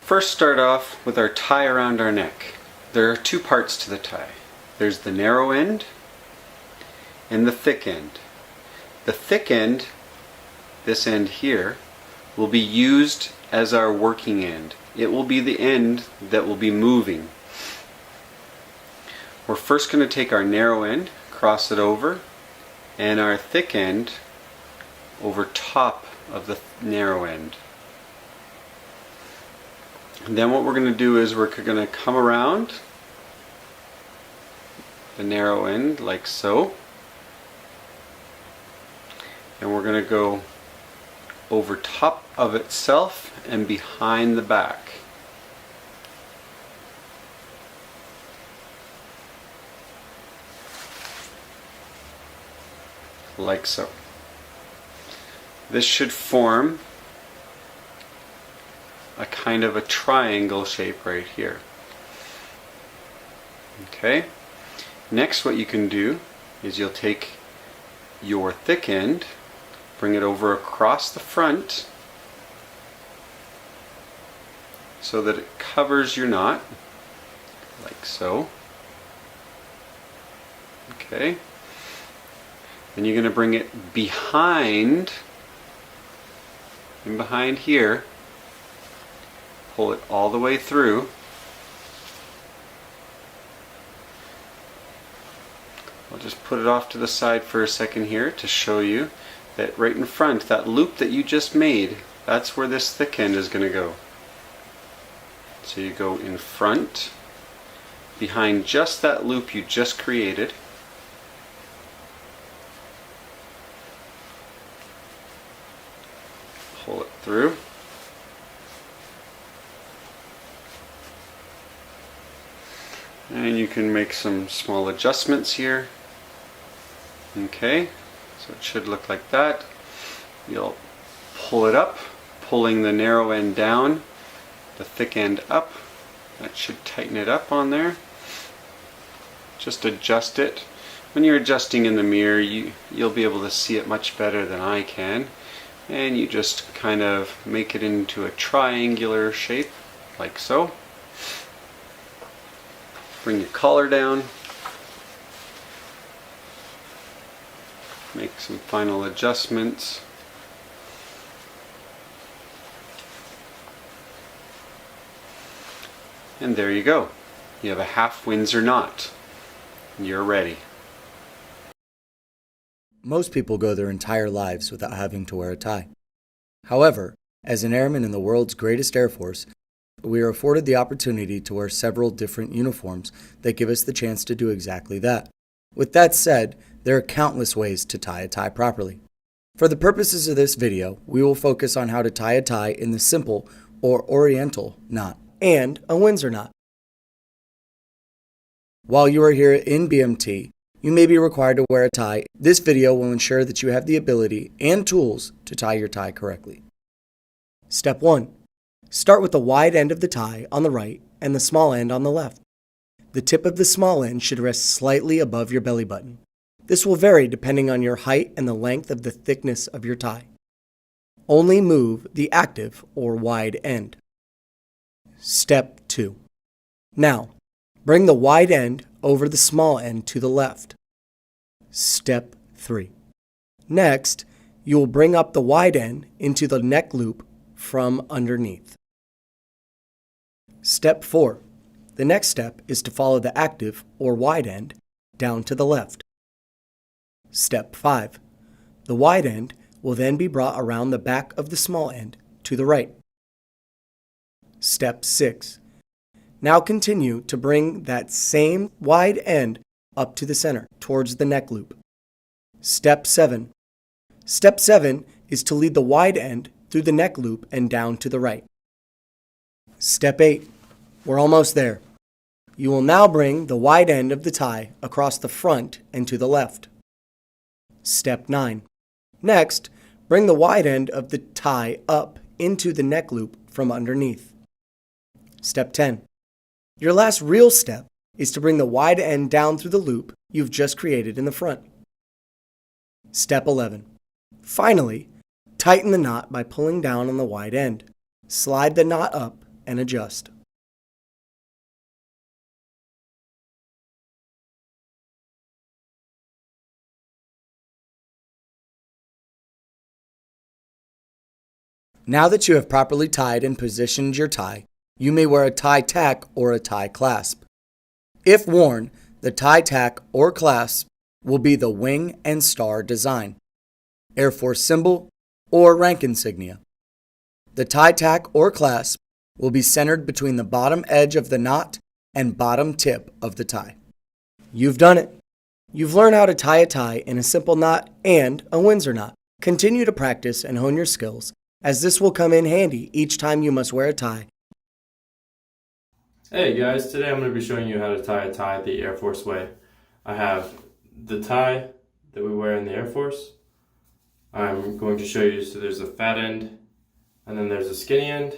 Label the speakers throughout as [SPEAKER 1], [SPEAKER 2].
[SPEAKER 1] First, start off with our tie around our neck. There are two parts to the tie. There's the narrow end and the thick end. The thick end, this end here, will be used as our working end. It will be the end that will be moving. We're first going to take our narrow end, cross it over, and our thick end over top of the narrow end. And then what we're going to do is we're going to come around the narrow end like so, and we're going to go over top of itself and behind the back. Like so. This should form a kind of a triangle shape right here. Okay. Next, what you can do is you'll take your thick end, bring it over across the front so that it covers your knot, like so. Okay. Then you're going to bring it behind, and behind here, pull it all the way through. I'll just put it off to the side for a second here to show you that right in front, that loop that you just made, that's where this thick end is going to go. So you go in front, behind just that loop you just created. Pull it through. And you can make some small adjustments here. Okay, so it should look like that. You'll pull it up, pulling the narrow end down, the thick end up. That should tighten it up on there. Just adjust it. When you're adjusting in the mirror, you'll be able to see it much better than I can. And you just kind of make it into a triangular shape, like so. Bring your collar down. Make some final adjustments. And there you go. You have a half Windsor knot. You're ready.
[SPEAKER 2] Most people go their entire lives without having to wear a tie. However, as an airman in the world's greatest Air Force, we are afforded the opportunity to wear several different uniforms that give us the chance to do exactly that. With that said, there are countless ways to tie a tie properly. For the purposes of this video, we will focus on how to tie a tie in the simple or oriental knot and a Windsor knot. While you are here in BMT, you may be required to wear a tie. This video will ensure that you have the ability and tools to tie your tie correctly. Step 1. Start with the wide end of the tie on the right and the small end on the left. The tip of the small end should rest slightly above your belly button. This will vary depending on your height and the length of the thickness of your tie. Only move the active or wide end. Step 2. Now, bring the wide end over the small end to the left. Step 3. Next, you will bring up the wide end into the neck loop from underneath. Step 4. The next step is to follow the active or wide end down to the left. Step 5. The wide end will then be brought around the back of the small end to the right. Step 6. Now continue to bring that same wide end up to the center towards the neck loop. Step 7. Step 7 is to lead the wide end through the neck loop and down to the right. Step 8. We're almost there. You will now bring the wide end of the tie across the front and to the left. Step 9. Next, bring the wide end of the tie up into the neck loop from underneath. Step 10. Your last real step is to bring the wide end down through the loop you've just created in the front. Step 11. Finally, tighten the knot by pulling down on the wide end. Slide the knot up and adjust. Now that you have properly tied and positioned your tie, you may wear a tie tack or a tie clasp. If worn, the tie tack or clasp will be the wing and star design, Air Force symbol, or rank insignia. The tie tack or clasp will be centered between the bottom edge of the knot and bottom tip of the tie. You've done it. You've learned how to tie a tie in a simple knot and a Windsor knot. Continue to practice and hone your skills, as this will come in handy each time you must wear a tie.
[SPEAKER 3] Hey guys, today I'm going to be showing you how to tie a tie the Air Force way. I have the tie that we wear in the Air Force. I'm going to show you, so there's a fat end and then there's a skinny end.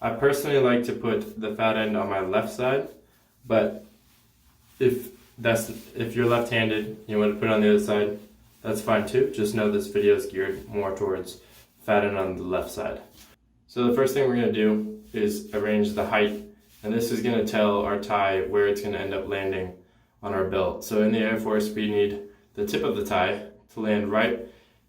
[SPEAKER 3] I personally like to put the fat end on my left side, but if you're left-handed, you want to put it on the other side, that's fine too. Just know this video is geared more towards fat end on the left side. So the first thing we're going to do is arrange the height, and this is going to tell our tie where it's going to end up landing on our belt. So in the Air Force, we need the tip of the tie to land right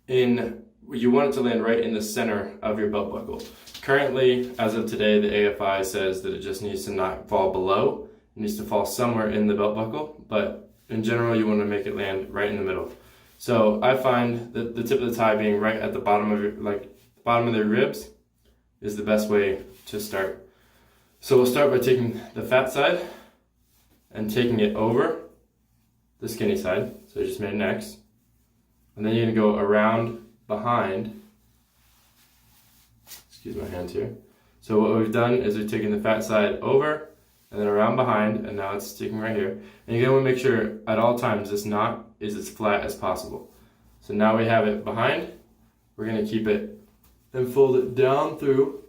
[SPEAKER 3] in, you want it to land right in the center of your belt buckle. Currently, as of today, the AFI says that it just needs to not fall below. It needs to fall somewhere in the belt buckle, but in general, you want to make it land right in the middle. So I find that the tip of the tie being right at the bottom of your, bottom of the ribs is the best way to start. So we'll start by taking the fat side and taking it over the skinny side. So I just made an X. And then you're gonna go around behind. Excuse my hands here. So what we've done is we've taken the fat side over and then around behind, and now it's sticking right here. And you're gonna wanna make sure at all times this knot is as flat as possible. So now we have it behind. We're gonna keep it and fold it down through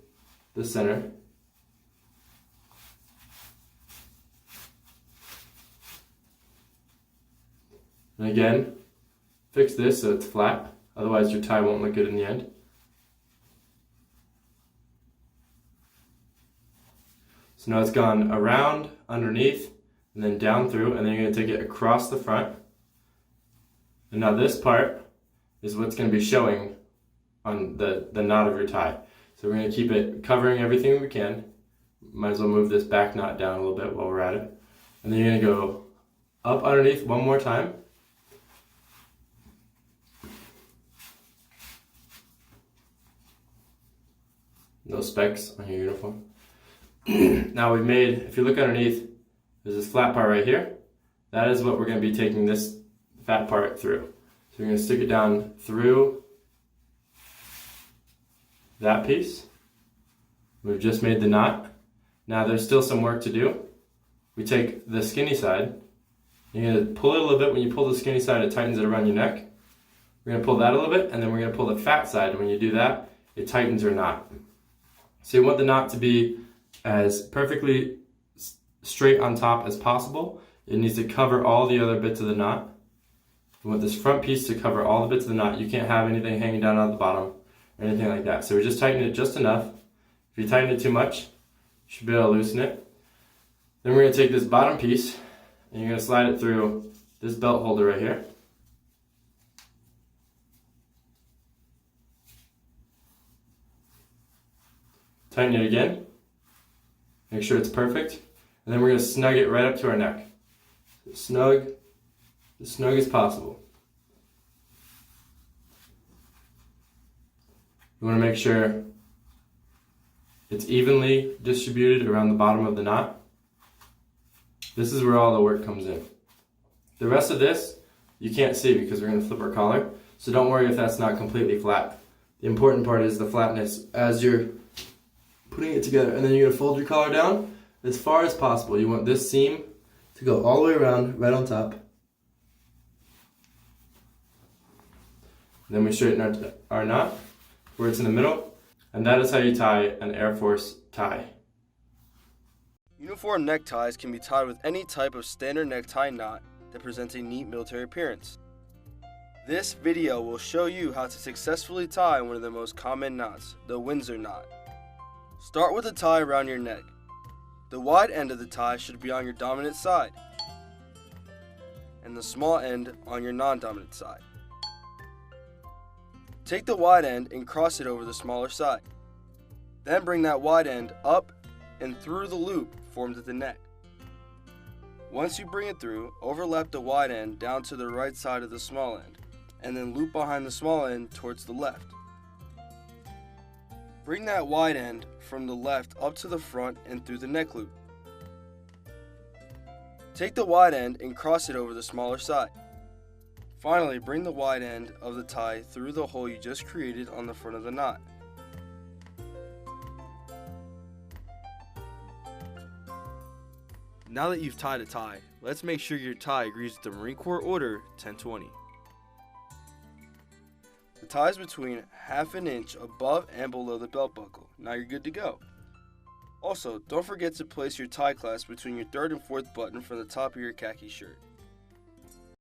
[SPEAKER 3] the center. And again, fix this so it's flat, otherwise your tie won't look good in the end. So now it's gone around, underneath, and then down through, and then you're going to take it across the front. And now this part is what's going to be showing on the knot of your tie. So we're going to keep it covering everything we can. Might as well move this back knot down a little bit while we're at it. And then you're going to go up underneath one more time. No specks on your uniform. Now we've made, if you look underneath, there's this flat part right here. That is what we're going to be taking this fat part through. So we're going to stick it down through that piece. We've just made the knot. Now there's still some work to do. We take the skinny side. You're going to pull it a little bit. When you pull the skinny side, it tightens it around your neck. We're going to pull that a little bit, and then we're going to pull the fat side. And when you do that, it tightens your knot. So you want the knot to be as perfectly straight on top as possible. It needs to cover all the other bits of the knot. You want this front piece to cover all the bits of the knot. You can't have anything hanging down at the bottom or anything like that. So we're just tightening it just enough. If you tighten it too much, you should be able to loosen it. Then we're going to take this bottom piece and you're going to slide it through this belt holder right here. Tighten it again. Make sure it's perfect. And then we're going to snug it right up to our neck. Snug, as snug as possible. You want to make sure it's evenly distributed around the bottom of the knot. This is where all the work comes in. The rest of this, you can't see because we're going to flip our collar. So don't worry if that's not completely flat. The important part is the flatness as you're putting it together. And then you're going to fold your collar down as far as possible. You want this seam to go all the way around, right on top. Then we straighten our knot where it's in the middle. And that is how you tie an Air Force tie.
[SPEAKER 4] Uniform neckties can be tied with any type of standard necktie knot that presents a neat military appearance. This video will show you how to successfully tie one of the most common knots, the Windsor knot. Start with a tie around your neck. The wide end of the tie should be on your dominant side, and the small end on your non-dominant side. Take the wide end and cross it over the smaller side. Then bring that wide end up and through the loop formed at the neck. Once you bring it through, overlap the wide end down to the right side of the small end, and then loop behind the small end towards the left. Bring that wide end from the left up to the front and through the neck loop. Take the wide end and cross it over the smaller side. Finally, bring the wide end of the tie through the hole you just created on the front of the knot. Now that you've tied a tie, let's make sure your tie agrees with the Marine Corps Order 1020. The tie is between ½ an inch above and below the belt buckle. Now you're good to go. Also, don't forget to place your tie clasp between your 3rd and 4th button from the top of your khaki shirt.